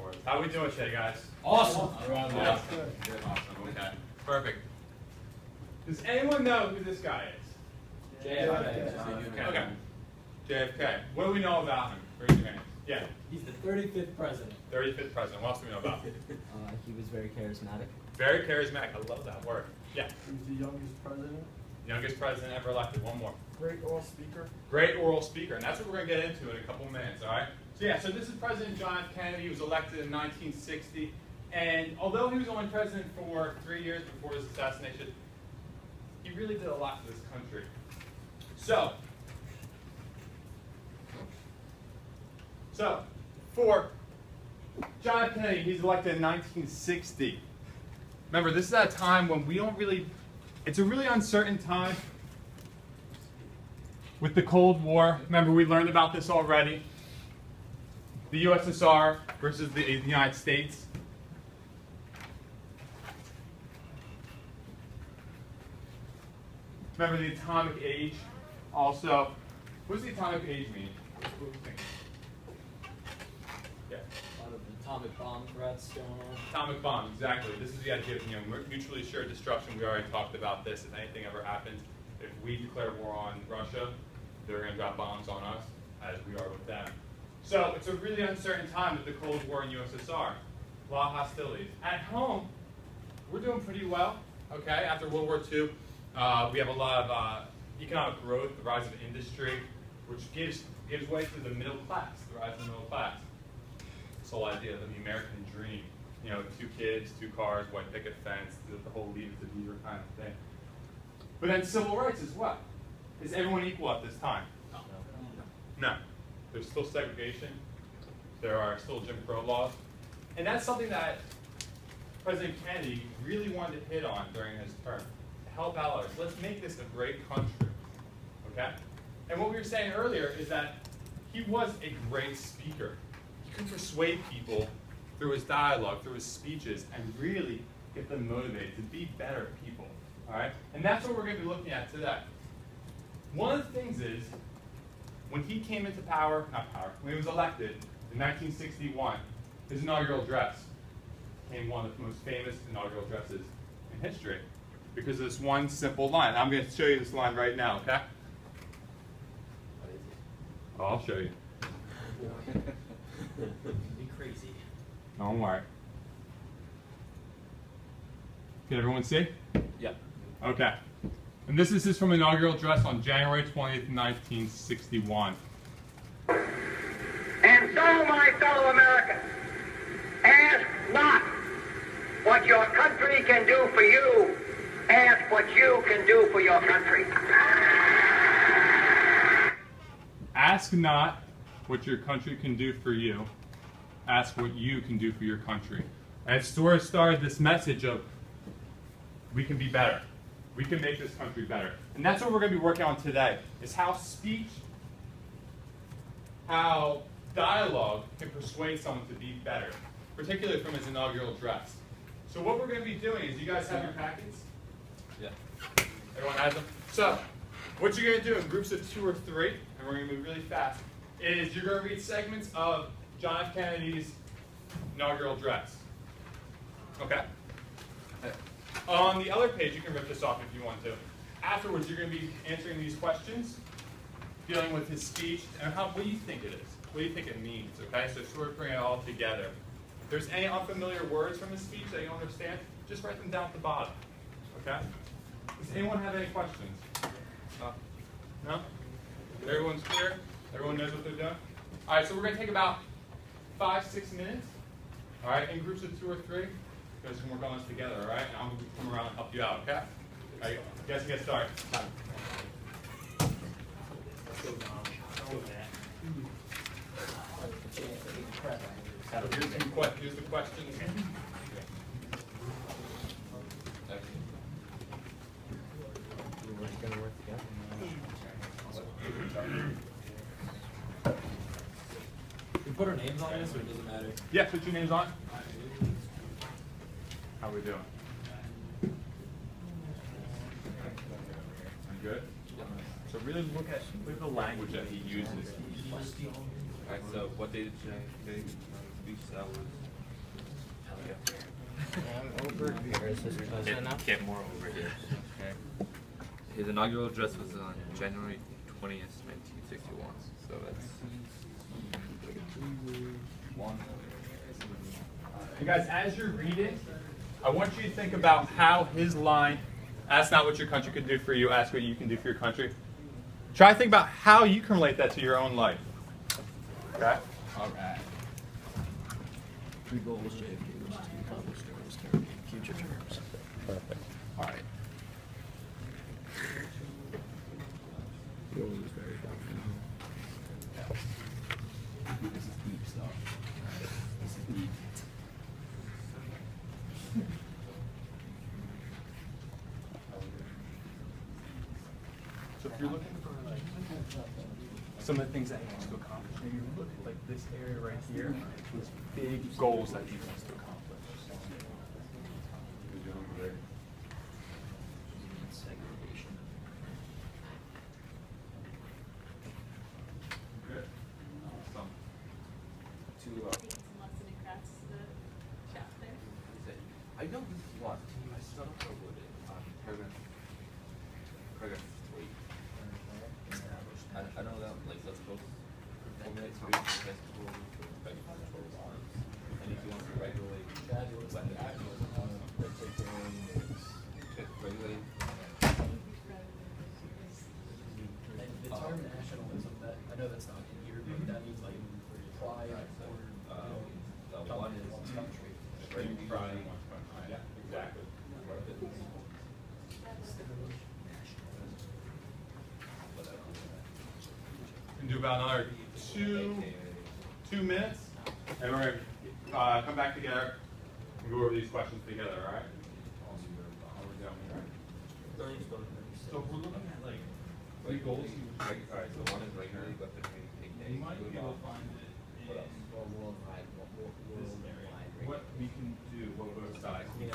words. How are we doing today, guys? Awesome. Awesome. Okay. Perfect. Does anyone know who this guy is? JFK. Okay. JFK. What do we know about him? Raise your hands. Yeah. He's the 35th president. 35th president. What else do we know about him? He was very charismatic. Very charismatic. I love that word. Yeah. He was the youngest president. Youngest president ever elected. One more. Great oral speaker. Great oral speaker. And that's what we're going to get into in a couple of minutes, all right? So yeah, so this is President John F. Kennedy. He was elected in 1960. And although he was only president for 3 years before his assassination, he really did a lot for this country. So for John F. Kennedy, he's elected in 1960. Remember, this is at a time when we don't really, it's a really uncertain time with the Cold War. Remember, we learned about this already. The USSR versus the United States. Remember the atomic age also. What does the atomic age mean? What do you think? Yeah. A lot of atomic bomb threats going on. Atomic bomb, exactly. This is the idea of mutually assured destruction. We already talked about this. If anything ever happens, if we declare war on Russia, they're going to drop bombs on us, as we are with them. So it's a really uncertain time with the Cold War in USSR. A lot of hostilities. At home, we're doing pretty well. Okay, after World War II, we have a lot of economic growth, the rise of industry, which gives way to the middle class, the rise of the middle class. This whole idea of the American dream, 2 kids, 2 cars, white picket fence, the whole leave it to Beaver kind of thing. But then civil rights as well. Is everyone equal at this time? No. There's still segregation. There are still Jim Crow laws. And that's something that President Kennedy really wanted to hit on during his term. To help out others. Let's make this a great country. Okay? And what we were saying earlier is that he was a great speaker. He could persuade people through his dialogue, through his speeches, and really get them motivated to be better people. All right? And that's what we're going to be looking at today. One of the things is, when he came into when he was elected in 1961, his inaugural address became one of the most famous inaugural addresses in history because of this one simple line. I'm going to show you this line right now, okay? Oh, I'll show you. Be crazy. Don't worry. Can everyone see? Yep. Okay. And this is from an inaugural address on January 20th, 1961. And so, my fellow Americans, ask not what your country can do for you, ask what you can do for your country. Ask not what your country can do for you, ask what you can do for your country. And it sort of started this message of, we can be better. We can make this country better. And that's what we're going to be working on today, is how speech, how dialogue can persuade someone to be better, particularly from his inaugural address. So what we're going to be doing is, you guys have your packets? Yeah. Everyone has them? So, what you're going to do in groups of 2 or 3, and we're going to move really fast, is you're going to read segments of John F. Kennedy's inaugural address. Okay? On the other page, you can rip this off if you want to. Afterwards, you're going to be answering these questions, dealing with his speech, and what do you think it is? What do you think it means? Okay, so sort of bring it all together. If there's any unfamiliar words from his speech that you don't understand, just write them down at the bottom. Okay? Does anyone have any questions? No? Everyone's clear? Everyone knows what they're doing? All right, so we're going to take about 5-6 minutes. All right, in groups of 2 or 3. You guys can work on this together, all right? And I'm going to come around and help you out, okay? All right, you guys can get started. Here's the questions. We're gonna work together. We put our names on this, or it doesn't matter? Yeah, put your names on. How are we doing? I'm good? So really look at the language that he uses. Alright, so what day did you say? Speech that was Over here. Is this president now? Get more over here. Okay. His inaugural address was on January 20th, 1961. So that's You guys, as you're reading, I want you to think about how his line, ask not what your country can do for you, ask what you can do for your country. Try to think about how you can relate that to your own life. Okay? All right. Three goals JFK was to accomplish during his term, future terms. Perfect. All right. Goal was very dominant. This is deep stuff. This is deep. So if you're looking for like some of the things that he wants to accomplish, maybe look at like this area right here, these big goals that he wants to accomplish. Segregation. Good. Awesome. I know this is one. I still don't know what it is. Paragraph 3. I don't know, like, let's go formulate to festival to respect control arms. And if you want to regulate, regulate. The term nationalism, that I know that's not in here, but that means like pride or One is one's country. Pride in one's country. Yeah, exactly. We can do about another two minutes, and we're gonna come back together and go over these questions together. All right? So if we're looking at like three goals, Alright, so one is regulate weaponry, you might be able to find it in Worldwide. what we can do, what both sides can do.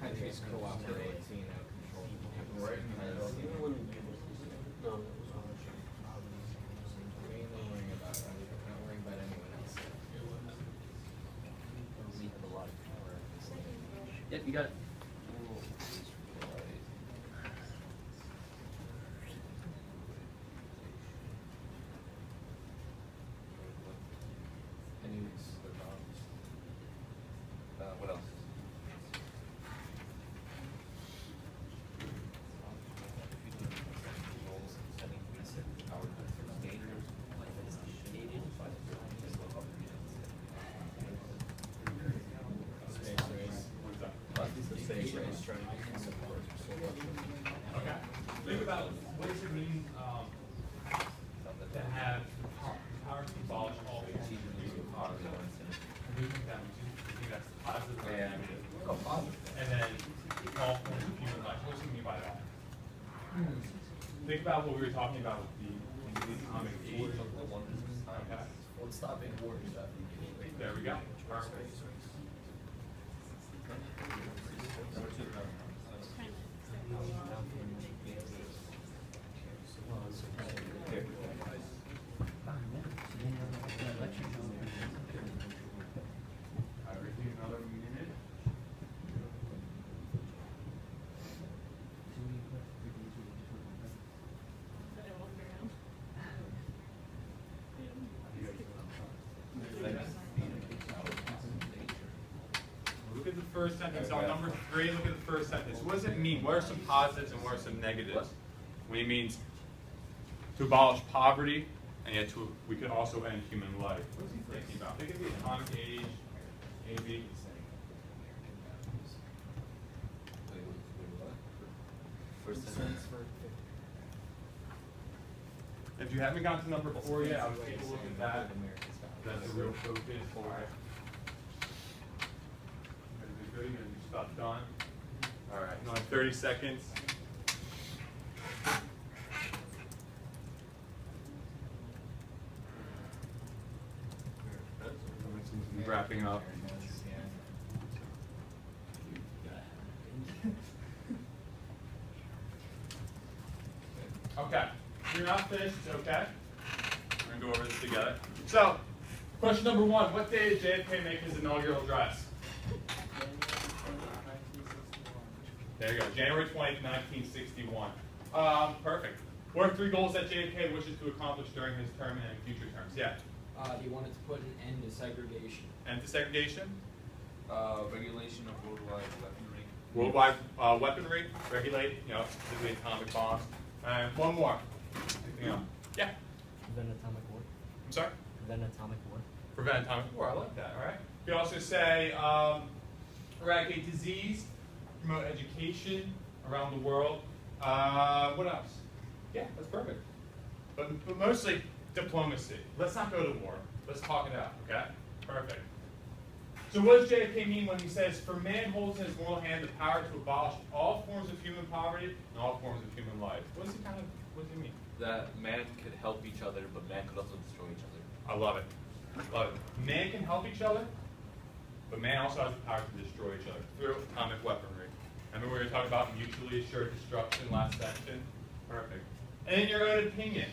Countries cooperate to, control. Right. Even when mainly worrying about not worrying about anyone else. We have a lot of power at this level. Yep, you got it. What else? Okay. Think about what does it mean to have power to abolish all these do you think that's positive or negative? Oh, positive. And then all forms of human life. What does it mean by that? Think about what we were talking about with the atomic age. Okay. Well, it's stopping war stuff. There we go. Perfect. Everything another minute. Look at the first sentence. On number 3, look at the first sentence. What does it mean? What are some positives and what are some negatives? When it means to abolish poverty, and yet we could also end human life. What is he thinking about? Think of the atomic age, maybe. First sentence. If you haven't gotten to number 4 yet, I would take a look at that. That's a real focus. All right. You're gonna do good. You're gonna do stuff done. All right. You only have 30 seconds. Wrapping up. Okay. You're not finished. It's okay. We're gonna go over this together. So, question number 1: what day did JFK make his inaugural address? There you go, January 20th, 1961. Perfect. What are 3 goals that JFK wishes to accomplish during his term and in future terms? Yeah. He wanted to put an end to segregation. End to segregation. Regulation of worldwide weaponry. Worldwide weaponry, regulate, specifically atomic bombs. And one more. Anything else? Yeah. Prevent atomic war. I'm sorry? Prevent atomic war. Prevent atomic war. I like that. All right. You could also say eradicate disease, promote education around the world. What else? Yeah, that's perfect. But mostly diplomacy. Let's not go to war. Let's talk it out. Okay. Perfect. So what does JFK mean when he says, "For man holds in his moral hand the power to abolish all forms of human poverty and all forms of human life"? What does he mean? That man could help each other, but man could also destroy each other. I love it. Love it. Man can help each other, but man also has the power to destroy each other through atomic weaponry. Remember we were talking about mutually assured destruction last section? Perfect. And in your own opinion,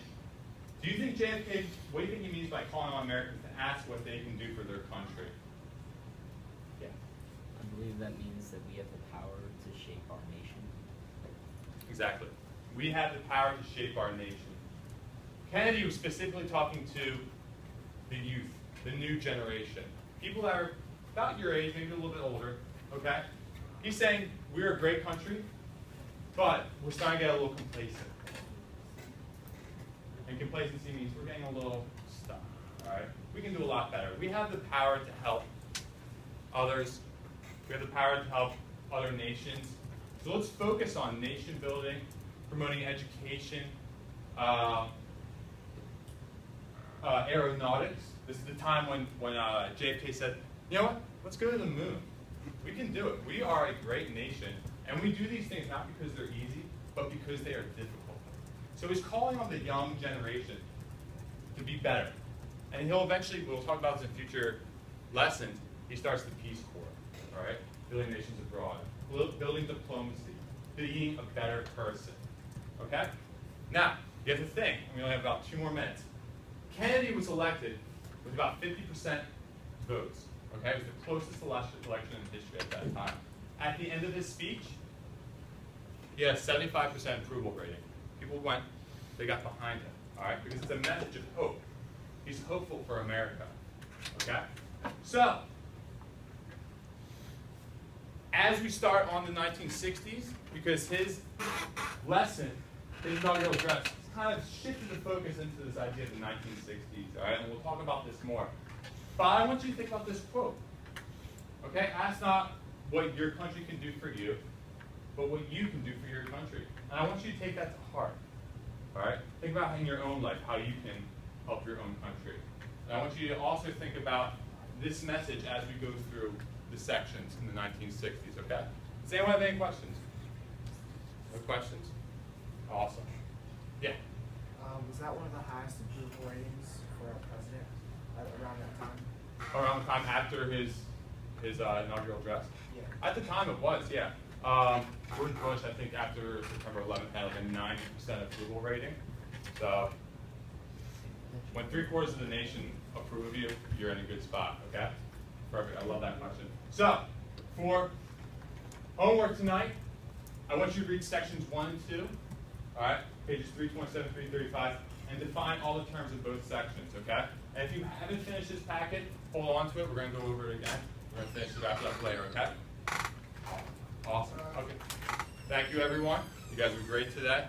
do you think JFK, what do you think he means by calling on Americans to ask what they can do for their country? Yeah. I believe that means that we have the power to shape our nation. Exactly. We have the power to shape our nation. Kennedy was specifically talking to the youth, the new generation. People that are about your age, maybe a little bit older, okay? He's saying, we're a great country, but we're starting to get a little complacent. And complacency means we're getting a little stuck, all right? We can do a lot better. We have the power to help others. We have the power to help other nations. So let's focus on nation building, promoting education, aeronautics. This is the time when JFK said, you know what, let's go to the moon. We can do it. We are a great nation, and we do these things not because they're easy, but because they are difficult. So he's calling on the young generation to be better. And he'll eventually, we'll talk about this in future lessons, he starts the Peace Corps, all right? Building nations abroad, building diplomacy, being a better person, okay? Now, you have to think, we only have about 2 more minutes. Kennedy was elected with about 50% votes, okay? It was the closest election in history at that time. At the end of his speech, he had a 75% approval rating. People went, they got behind him, all right? Because it's a message of hope. He's hopeful for America, okay? So, as we start on the 1960s, because his lesson, his inaugural address, kind of shifted the focus into this idea of the 1960s, all right? And we'll talk about this more. But I want you to think about this quote, okay? Ask not what your country can do for you, but what you can do for your country. And I want you to take that to heart, all right? Think about in your own life how you can help your own country. And I want you to also think about this message as we go through the sections in the 1960s, okay? Does anyone have any questions? No questions? Awesome. Yeah? Was that one of the highest approval ratings for a president around that time? Around the time after his inaugural address? Yeah. At the time it was, yeah. George Bush, I think after September 11th, had like a 90% approval rating. So when 3/4 of the nation approve of you, you're in a good spot, okay? Perfect, I love that question. So, for homework tonight, I want you to read sections 1 and 2, all right? Pages 327, 335, and define all the terms of both sections, okay? And if you haven't finished this packet, hold on to it. We're going to go over it again. We're going to finish it wrap it up later, okay? Awesome. Okay. Thank you, everyone. You guys were great today.